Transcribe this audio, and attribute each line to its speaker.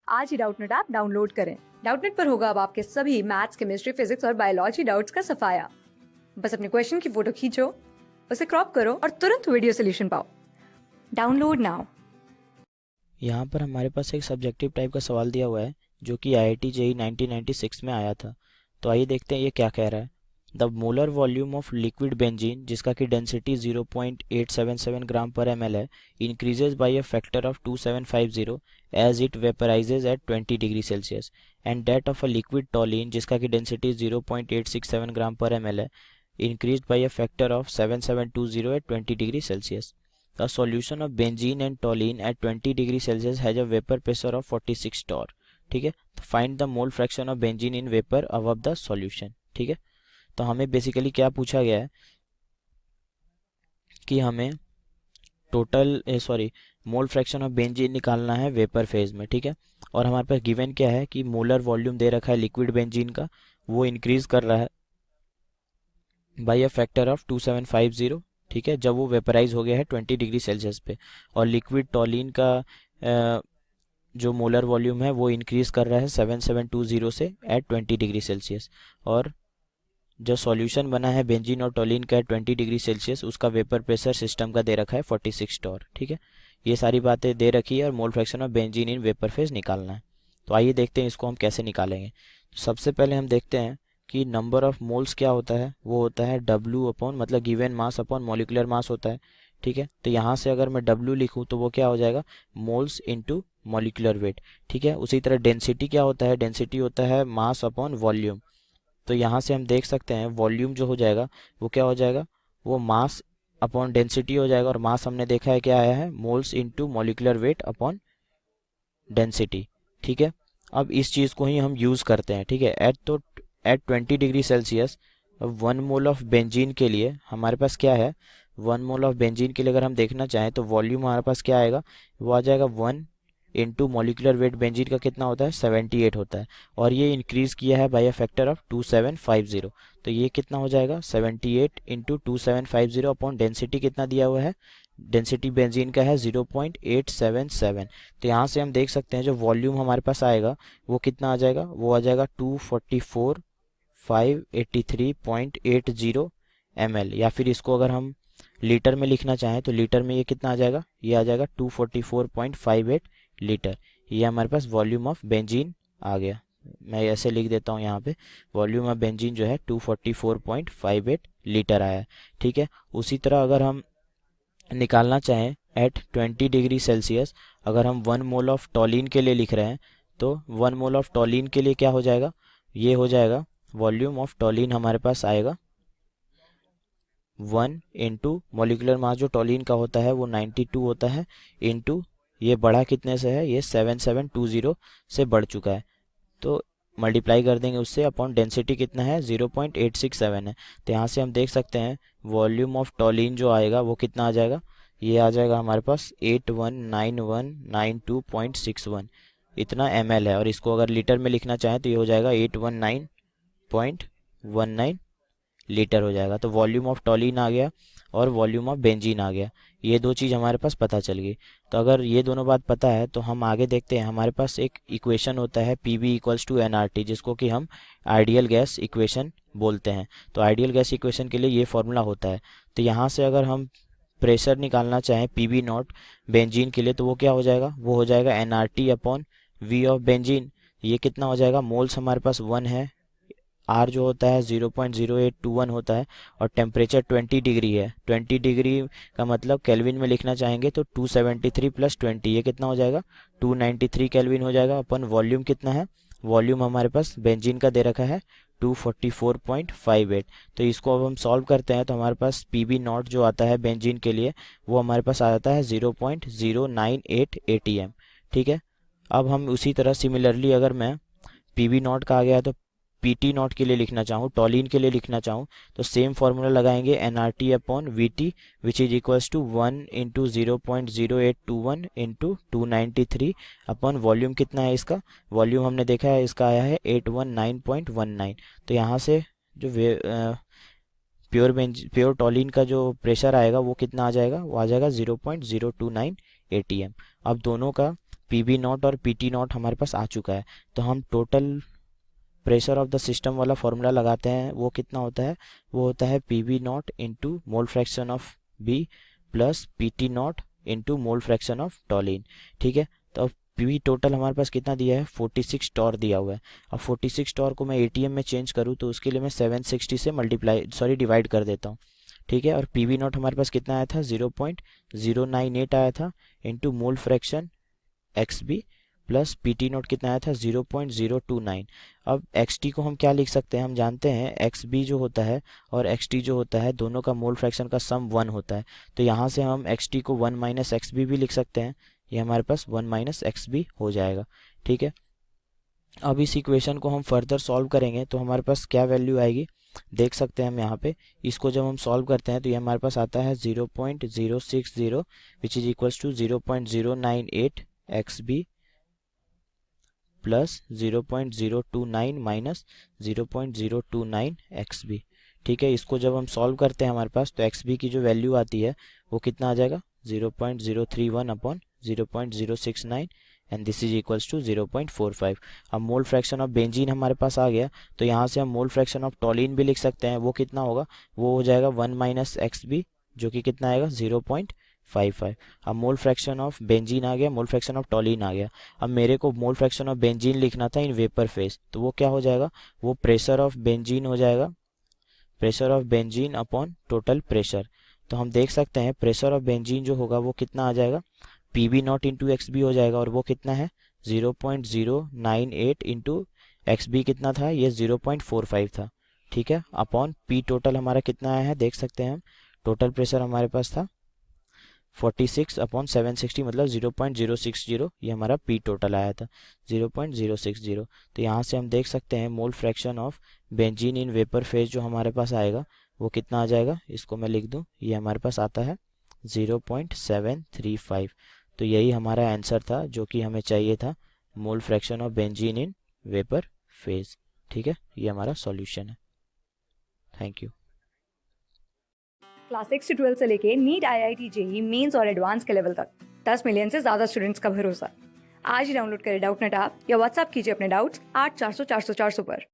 Speaker 1: आज ही Doubtnut app download करें। Doubtnut पर होगा अब आपके सभी मैथ्स, केमिस्ट्री, फिजिक्स और बायोलॉजी डाउट्स का सफाया। बस अपने क्वेश्चन की फोटो खींचो, उसे क्रॉप करो और तुरंत वीडियो सोल्यूशन पाओ। Download now.
Speaker 2: यहाँ पर हमारे पास एक सब्जेक्टिव टाइप का सवाल दिया हुआ है जो कि IIT JEE 1996 में आया था। तो आइए देखते हैं ये क्या कह रहा है। The molar volume of liquid benzene, जिसका कि डेंसिटी 0.877 ग्राम पर ml है, increases by a factor of 2750 as it vaporizes at 20 degree Celsius, and that of a liquid toluene, जिसका कि डेंसिटी 0.867 ग्राम पर ml है, increase by a factor of 7720 at 20 degree Celsius. A solution of benzene and toluene at 20 degree Celsius has a vapor pressure of 46 torr. ठीक है, तो find the mole fraction of benzene in vapour above the solution. ठीक है, तो हमें basically क्या पूछा गया है कि हमें total mole fraction of benzene निकालना है वेपर फेज में. ठीक है, और हमारे पास गिवन क्या है कि मोलर वॉल्यूम दे रखा है लिक्विड बेंजीन का, वो इंक्रीज कर रहा है बाई अ फैक्टर ऑफ 2750. ठीक है, जब वो वेपराइज हो गया है 20 डिग्री सेल्सियस पे. और लिक्विड टॉलिन का जो मोलर वॉल्यूम है वो इंक्रीज कर रहा है 7720 से एट 20 डिग्री सेल्सियस. और जो सॉल्यूशन बना है बेंजीन और टॉलिन का 20 डिग्री सेल्सियस, उसका वेपर प्रेशर सिस्टम का दे रखा है 46 टॉर. ठीक है, ये सारी बातें दे रखी है और मोल fraction of benzene in vapour phase निकालना है. तो आइए देखते हैं इसको हम कैसे निकालेंगे. तो सबसे पहले हम देखते हैं कि नंबर ऑफ मोल्स क्या होता है. वो होता है W अपॉन मतलब given mass upon molecular mass होता है. ठीक है, तो यहाँ से अगर मैं W लिखूँ तो वो क्या हो जाएगा, मोल्स इनटू मॉलिक्यूलर वेट. ठीक है, उसी तरह डेंसिटी क्या होता है, डेंसिटी होता है मास अपॉन वॉल्यूम. तो यहाँ से हम देख सकते हैं वॉल्यूम जो हो जाएगा वो क्या हो जाएगा, वो मास अपॉन डेंसिटी हो जाएगा. और मास हमने देखा है क्या आया है, moles into molecular weight upon density. ठीक है, अब इस चीज़ को ही हम यूज़ करते हैं. ठीक है, at 20 degree Celsius 1 mole of benzene के लिए हमारे पास क्या है, 1 मोल ऑफ बेंजीन के लिए अगर हम देखना चाहें तो वॉल्यूम हमारे पास क्या आएगा, वो आ जाएगा 1 इंटू मॉलिकुलर वेट बेंजीन का कितना होता है, 78 होता है. और ये इंक्रीज किया है बाय अ फैक्टर ऑफ 2750. तो ये कितना हो जाएगा, 78 इंटू 2750 अपॉन डेंसिटी कितना दिया हुआ है, डेंसिटी बेंजीन का है 0.877. तो यहाँ से हम देख सकते हैं जो वॉल्यूम हमारे पास आएगा वो कितना आ जाएगा, वो आ जाएगा 244,583.80 ml. या फिर इसको अगर हम लीटर में लिखना चाहें तो लीटर में ये कितना आ जाएगा, ये आ जाएगा 244.58 लीटर. ये हमारे पास वॉल्यूम ऑफ बेंजीन आ गया. मैं ऐसे लिख देता हूँ यहाँ पे, वॉल्यूम ऑफ बेंजीन जो है 244.58 लीटर आया है. ठीक है, उसी तरह अगर हम निकालना चाहें एट 20 डिग्री सेल्सियस, अगर हम 1 मोल ऑफ टॉलिन के लिए लिख रहे हैं तो 1 मोल ऑफ टॉलिन के लिए क्या हो जाएगा, ये हो जाएगा वॉल्यूम ऑफ टॉलिन हमारे पास आएगा 1 इंटू मॉलिकुलर मास जो टॉलिन का होता है वो 92 होता है, इंटू ये बढ़ा कितने से है, ये 7720 से बढ़ चुका है. तो मल्टीप्लाई कर देंगे उससे अपॉन डेंसिटी कितना है, 0.867 है. तो यहाँ से हम देख सकते हैं वॉल्यूम ऑफ टॉलिन जो आएगा वो कितना आ जाएगा, ये आ जाएगा हमारे पास 819192.61 इतना ml है. और इसको अगर लीटर में लिखना चाहें तो ये हो जाएगा 819.19 लीटर हो जाएगा. तो वॉल्यूम ऑफ टॉलिन आ गया और वॉल्यूम ऑफ बेंजीन आ गया. ये दो चीज़ हमारे पास पता चल गई. तो अगर ये दोनों बात पता है तो हम आगे देखते हैं. हमारे पास एक इक्वेशन होता है PV इक्वल्स टू NRT, जिसको कि हम आइडियल गैस इक्वेशन बोलते हैं. तो आइडियल गैस इक्वेशन के लिए ये फॉर्मूला होता है. तो यहाँ से अगर हम प्रेशर निकालना चाहें PV नॉट बेंजीन के लिए तो वो क्या हो जाएगा, वो हो जाएगा NRT upon V of benzene. ये कितना हो जाएगा, मोल्स हमारे पास 1 है, R जो होता है 0.0821 होता है, और टेम्परेचर 20 डिग्री है. 20 डिग्री का मतलब केल्विन में लिखना चाहेंगे तो 273 प्लस 20 ये कितना हो जाएगा, 293 केल्विन हो जाएगा. अपन वॉल्यूम कितना है, वॉल्यूम हमारे पास बेंजीन का दे रखा है 244.58. तो इसको अब हम सॉल्व करते हैं तो हमारे पास PV नॉट जो आता है बेंजीन के लिए वो हमारे पास आ जाता है 0.098 ATM. ठीक है, अब हम उसी तरह सिमिलरली अगर मैं PV नॉट का आ गया तो PT नॉट के लिए लिखना चाहूँ, टॉलिन के लिए लिखना चाहूँ तो सेम फार्मूला लगाएंगे NRT upon VT which is equals to 1 into 0.0821 into 293 upon volume कितना है इसका, वॉल्यूम हमने देखा है इसका आया है 819.19. तो यहाँ से जो प्योर टॉलिन का जो प्रेशर आएगा वो कितना आ जाएगा, वो आ जाएगा 0.029 ATM. अब दोनों का पीबी नॉट और पीटी नॉट हमारे पास आ चुका है। तो हम total pressure of the system वाला फॉर्मूला लगाते हैं, वो कितना होता है, वो होता है PB not into mole fraction of B plus PT naught into mole fraction of toluene. ठीक है, तो अब पी टोटल हमारे पास कितना दिया है, 46 टॉर दिया हुआ है। अब 46 टॉर को मैं एटीएम में चेंज करूँ तो उसके लिए मैं 760 से डिवाइड कर देता हूँ। ठीक है, और पीवी नॉट हमारे पास कितना आया था, 0.098 आया था into mole fraction x B plus PT naught कितना आया था, 0.029। अब एक्स टी को हम क्या लिख सकते हैं, हम जानते हैं एक्स बी जो होता है और एक्स टी जो होता है दोनों का मोल फ्रैक्शन का सम 1 होता है। तो यहाँ से हम एक्स टी को 1 माइनस एक्स बी भी लिख सकते हैं, ये हमारे पास 1 माइनस एक्स बी हो जाएगा। ठीक है, अब इस इक्वेशन को हम फर्दर सॉल्व करेंगे तो हमारे पास क्या वैल्यू आएगी, देख सकते हैं हम यहाँ पे। इसको जब हम सॉल्व करते हैं तो ये हमारे पास आता है 0.060 which is equals to 0.098 x B plus 0.029 minus 0.029 x B. ठीक है, इसको जब हम सॉल्व करते हैं हमारे पास तो एक्स बी की जो वैल्यू आती है वो कितना आ जाएगा, 0.031 upon 0.069 and this is equals to 0.45। अब मोल फ्रैक्शन ऑफ बेंजीन हमारे पास आ गया तो यहाँ से हम मोल फ्रैक्शन ऑफ टॉलिन भी लिख सकते हैं, वो कितना होगा, वो हो जाएगा 1 माइनस एक्स बी जो कि कितना आएगा 0.55। अब मोल फ्रैक्शन ऑफ बेंजीन आ गया, मोल फ्रैक्शन ऑफ टॉलिन आ गया। अब मेरे को मोल फ्रैक्शन ऑफ बेंजीन लिखना था इन वेपर फेज, तो वो क्या हो जाएगा, वो प्रेशर ऑफ बेंजीन हो जाएगा, pressure of benzene upon total pressure. तो हम देख सकते हैं प्रेशर ऑफ बेंजीन जो होगा वो कितना आ जाएगा, PB not into X B हो जाएगा, और वो कितना है 0.098 इंटू एक्स बी कितना था, ये 0.45 था। ठीक है, अपॉन पी टोटल हमारा कितना आया है, देख सकते हैं हम टोटल प्रेशर हमारे पास था 46 अपॉन 760 मतलब 0.060, ये हमारा पी टोटल आया था 0.060। तो यहाँ से हम देख सकते हैं मोल fraction of benzene in vapour phase जो हमारे पास आएगा वो कितना आ जाएगा, इसको मैं लिख दूँ, ये हमारे पास आता है 0.735। तो यही हमारा आंसर था जो कि हमें चाहिए था, मोल fraction of benzene in vapour phase. ठीक है, ये हमारा सॉल्यूशन है। Thank you.
Speaker 1: क्लास 6 से 12 से लेके नीट, IIT, जेई मेंस और एडवांस के लेवल तक 10 मिलियन से ज्यादा स्टूडेंट्स का भरोसा। आज ही डाउनलोड करें डाउटनेट ऐप या व्हाट्सएप कीजिए अपने डाउट्स 8400 400 400 पर।